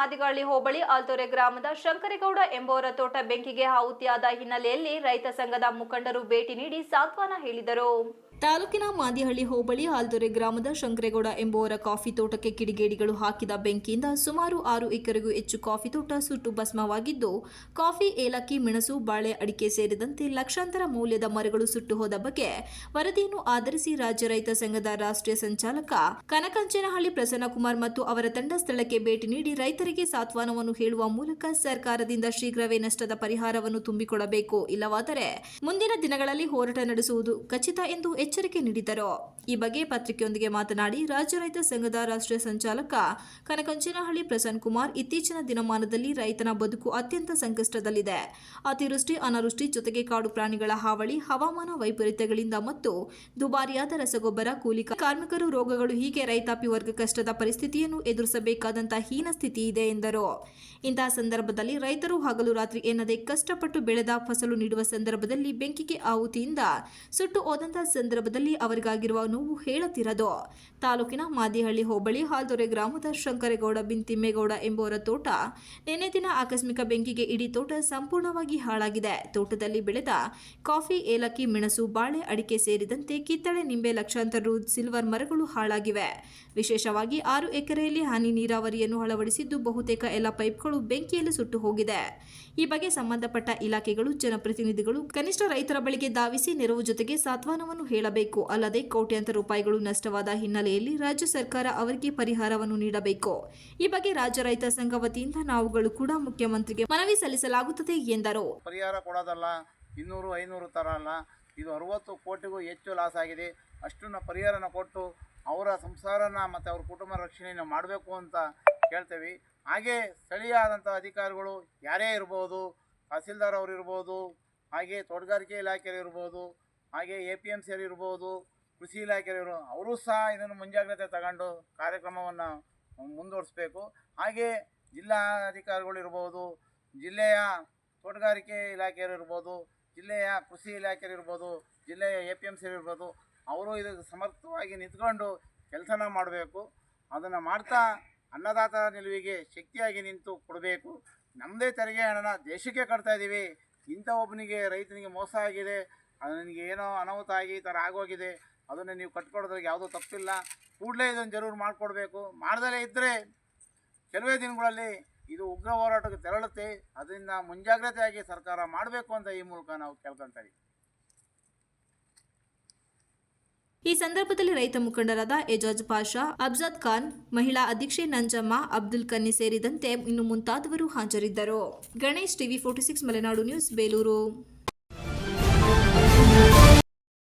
ಮಾದಿಗಳ್ಳಿ ಹೋಬಳಿ ಆಲ್ತೊರೆ ಗ್ರಾಮದ ಶಂಕರೇಗೌಡ ಎಂಬುವರ ತೋಟ ಬೆಂಕಿಗೆ ಆಹುತಿಯಾದ ಹಿನ್ನೆಲೆಯಲ್ಲಿ ರೈತ ಸಂಘದ ಮುಖಂಡರು ಭೇಟಿ ನೀಡಿ ಸಾಂತ್ವನ ಹೇಳಿದರು. ತಾಲೂಕಿನ ಮಾದಿಹಳ್ಳಿ ಹೋಬಳಿ ಆಲ್ದೊರೆ ಗ್ರಾಮದ ಶಂಕರೇಗೌಡ ಎಂಬುವರ ಕಾಫಿ ತೋಟಕ್ಕೆ ಕಿಡಿಗೇಡಿಗಳು ಹಾಕಿದ ಬೆಂಕಿಯಿಂದ ಸುಮಾರು 6 ಎಕರೆಗೂ ಹೆಚ್ಚು ಕಾಫಿ ತೋಟ ಸುಟ್ಟು ಭಸ್ಮವಾಗಿದ್ದು, ಕಾಫಿ, ಏಲಕ್ಕಿ, ಮೆಣಸು, ಬಾಳೆ, ಅಡಿಕೆ ಸೇರಿದಂತೆ ಲಕ್ಷಾಂತರ ಮೌಲ್ಯದ ಮರಗಳು ಸುಟ್ಟು ಹೋದ ಬಗ್ಗೆ ವರದಿಯನ್ನು ಆಧರಿಸಿ ರಾಜ್ಯ ರೈತ ಸಂಘದ ರಾಷ್ಟ್ರೀಯ ಸಂಚಾಲಕ ಕನಕಂಚನಹಳ್ಳಿ ಪ್ರಸನ್ನಕುಮಾರ್ ಮತ್ತು ಅವರ ತಂಡ ಸ್ಥಳಕ್ಕೆ ಭೇಟಿ ನೀಡಿ ರೈತರಿಗೆ ಸಾಂತ್ವನವನ್ನು ಹೇಳುವ ಮೂಲಕ ಸರ್ಕಾರದಿಂದ ಶೀಘ್ರವೇ ನಷ್ಟದ ಪರಿಹಾರವನ್ನು ತುಂಬಿಕೊಡಬೇಕು, ಇಲ್ಲವಾದರೆ ಮುಂದಿನ ದಿನಗಳಲ್ಲಿ ಹೋರಾಟ ನಡೆಸುವುದು ಖಚಿತ ಎಂದು ಎಚ್ಚರಿಕೆ ನೀಡಿದರು. ಈ ಬಗ್ಗೆ ಪತ್ರಿಕೆಯೊಂದಿಗೆ ಮಾತನಾಡಿ ರಾಜ್ಯ ರೈತ ಸಂಘದ ರಾಷ್ಟ್ರೀಯ ಸಂಚಾಲಕ ಕನಕಂಚನಹಳ್ಳಿ ಪ್ರಸನ್ನಕುಮಾರ್, ಇತ್ತೀಚಿನ ದಿನಮಾನದಲ್ಲಿ ರೈತನ ಬದುಕು ಅತ್ಯಂತ ಸಂಕಷ್ಟದಲ್ಲಿದೆ. ಅತಿವೃಷ್ಟಿ, ಅನಾವೃಷ್ಟಿ ಜೊತೆಗೆ ಕಾಡು ಪ್ರಾಣಿಗಳ ಹಾವಳಿ, ಹವಾಮಾನ ವೈಪರೀತ್ಯಗಳಿಂದ ಮತ್ತು ದುಬಾರಿಯಾದ ರಸಗೊಬ್ಬರ, ಕೂಲಿ ಕಾರ್ಮಿಕರು, ರೋಗಗಳು ಹೀಗೆ ರೈತಾಪಿ ವರ್ಗ ಕಷ್ಟದ ಪರಿಸ್ಥಿತಿಯನ್ನು ಎದುರಿಸಬೇಕಾದಂತಹ ಹೀನ ಸ್ಥಿತಿ ಇದೆ ಎಂದರು. ಇಂತಹ ಸಂದರ್ಭದಲ್ಲಿ ರೈತರು ಹಗಲು ರಾತ್ರಿ ಎನ್ನದೇ ಕಷ್ಟಪಟ್ಟು ಬೆಳೆದ ಫಸಲು ನೀಡುವ ಸಂದರ್ಭದಲ್ಲಿ ಬೆಂಕಿಗೆ ಆಹುತಿಯಿಂದ ಸುಟ್ಟು ಹೋದಂತಹ ಸಂದರ್ಭದಲ್ಲಿ ಅವರಿಗಾಗಿರುವ ನೋವು ಹೇಳುತ್ತಿರದು. ತಾಲೂಕಿನ ಮಾದಿಹಳ್ಳಿ ಹೋಬಳಿ ಆಲ್ದೊರೆ ಗ್ರಾಮದ ಶಂಕರೇಗೌಡ ತಿಮ್ಮೇಗೌಡ ಎಂಬುವರ ತೋಟ ನಿನ್ನೆ ದಿನ ಆಕಸ್ಮಿಕ ಬೆಂಕಿಗೆ ಇಡೀ ತೋಟ ಸಂಪೂರ್ಣವಾಗಿ ಹಾಳಾಗಿದೆ. ತೋಟದಲ್ಲಿ ಬೆಳೆದ ಕಾಫಿ, ಏಲಕ್ಕಿ, ಮೆಣಸು, ಬಾಳೆ, ಅಡಿಕೆ ಸೇರಿದಂತೆ ಕಿತ್ತಳೆ, ನಿಂಬೆ, ಲಕ್ಷಾಂತರ ರು. ಸಿಲ್ವರ್ ಮರಗಳು ಹಾಳಾಗಿವೆ. ವಿಶೇಷವಾಗಿ 6 ಎಕರೆಯಲ್ಲಿ ಹನಿ ನೀರಾವರಿಯನ್ನು ಅಳವಡಿಸಿದ್ದು ಬಹುತೇಕ ಎಲ್ಲ ಪೈಪ್ಗಳು ಬೆಂಕಿಯಲ್ಲಿ ಸುಟ್ಟು ಹೋಗಿದೆ. ಈ ಬಗ್ಗೆ ಸಂಬಂಧಪಟ್ಟ ಇಲಾಖೆಗಳು, ಜನಪ್ರತಿನಿಧಿಗಳು ಕನಿಷ್ಠ ರೈತರ ಬಳಿಗೆ ಧಾವಿಸಿ ನೆರವು ಜೊತೆಗೆ ಸಾಂತ್ವನವನ್ನು ಹೇಳಬೇಕು. ಅಲ್ಲದೆ ಕೋಟ್ಯಾಂತರ ರೂಪಾಯಿಗಳು ನಷ್ಟವಾದ ಹಿನ್ನೆಲೆಯಲ್ಲಿ ರಾಜ್ಯ ಸರ್ಕಾರ ಅವರಿಗೆ ಪರಿಹಾರವನ್ನು ನೀಡಬೇಕು. ಈ ಬಗ್ಗೆ ರಾಜ್ಯ ರೈತ ಸಂಘ ವತಿಯಿಂದ ನಾವುಗಳು ಕೂಡ ಮುಖ್ಯಮಂತ್ರಿಗೆ ಮನವಿ ಸಲ್ಲಿಸಲಾಗುತ್ತದೆ ಎಂದರು. ಪರಿಹಾರ ಕೊಡೋದಲ್ಲ, 200-500 ತರ ಅಲ್ಲ, ಇದು 60 ಕೋಟಿಗೂ ಹೆಚ್ಚು ಲಾಸ್ ಆಗಿದೆ. ಅಷ್ಟನ್ನ ಪರಿಹಾರನ ಕೊಟ್ಟು ಅವರ ಸಂಸಾರನ ಮತ್ತು ಅವ್ರ ಕುಟುಂಬ ರಕ್ಷಣೆಯನ್ನು ಮಾಡಬೇಕು ಅಂತ ಕೇಳ್ತೇವೆ. ಹಾಗೆ ಸ್ಥಳೀಯವಾದಂಥ ಅಧಿಕಾರಿಗಳು ಯಾರೇ ಇರ್ಬೋದು, ತಹಸೀಲ್ದಾರ್ ಅವರು ಇರ್ಬೋದು, ಹಾಗೆ ತೋಟಗಾರಿಕೆ ಇಲಾಖೆಯವರು ಇರ್ಬೋದು, ಹಾಗೆ APMC ಇರ್ಬೋದು, ಕೃಷಿ ಇಲಾಖೆಯವರು, ಅವರು ಸಹ ಇದನ್ನು ಮುಂಜಾಗ್ರತೆ ತಗೊಂಡು ಕಾರ್ಯಕ್ರಮವನ್ನು ಮುಂದುವರಿಸಬೇಕು. ಹಾಗೆ ಜಿಲ್ಲಾ ಅಧಿಕಾರಿಗಳು ಇರ್ಬೋದು, ಜಿಲ್ಲೆಯ ತೋಟಗಾರಿಕೆ ಇಲಾಖೆಯವರು ಇರ್ಬೋದು, ಜಿಲ್ಲೆಯ ಕೃಷಿ ಇಲಾಖೆಯವರು ಇರ್ಬೋದು, ಜಿಲ್ಲೆಯ APMC ಇರ್ಬೋದು, ಅವರು ಇದಕ್ಕೆ ಸಮರ್ಥವಾಗಿ ನಿಂತ್ಕೊಂಡು ಕೆಲಸನ ಮಾಡಬೇಕು. ಅದನ್ನು ಮಾಡ್ತಾ ಅನ್ನದಾತ ನಿಲುವಿಗೆ ಶಕ್ತಿಯಾಗಿ ನಿಂತು ಕೊಡಬೇಕು. ನಮ್ಮದೇ ತೆರಿಗೆ ಹಣನ ದೇಶಕ್ಕೆ ಕಟ್ತಾ ಇದ್ದೀವಿ. ಇಂಥ ಒಬ್ಬನಿಗೆ ರೈತನಿಗೆ ಮೋಸ ಆಗಿದೆ, ನನಗೆ ಏನೋ ಅನಾಹುತ ಆಗಿ ಈ ಥರ ಆಗೋಗಿದೆ, ಅದನ್ನು ನೀವು ಕಟ್ಕೊಡೋದ್ರಿಗೆ ಯಾವುದೂ ತಪ್ಪಿಲ್ಲ. ಕೂಡಲೇ ಇದನ್ನು ಜರೂರು ಮಾಡಿಕೊಡ್ಬೇಕು. ಮಾಡ್ದಲೇ ಇದ್ದರೆ ಕೆಲವೇ ದಿನಗಳಲ್ಲಿ ಇದು ಉಗ್ರ ಹೋರಾಟಕ್ಕೆ ತೆರಳುತ್ತೆ. ಅದರಿಂದ ಮುಂಜಾಗ್ರತೆಯಾಗಿ ಸರ್ಕಾರ ಮಾಡಬೇಕು ಅಂತ ಈ ಮೂಲಕ ನಾವು ಕೇಳ್ಕೊಳ್ತಾ ಇದ್ದೀವಿ. ಈ ಸಂದರ್ಭದಲ್ಲಿ ರೈತ ಮುಖಂಡರಾದ ಎಜಾಜ್ ಪಾಷಾ, ಅಬ್ಜಾದ್ ಖಾನ್, ಮಹಿಳಾ ಅಧ್ಯಕ್ಷೆ ನಂಜಮ್ಮ, ಅಬ್ದುಲ್ ಕನ್ನಿ ಸೇರಿದಂತೆ ಇನ್ನು ಮುಂತಾದವರು ಹಾಜರಿದ್ದರು. Ganesh, TV 46 Malenadu news, Belur.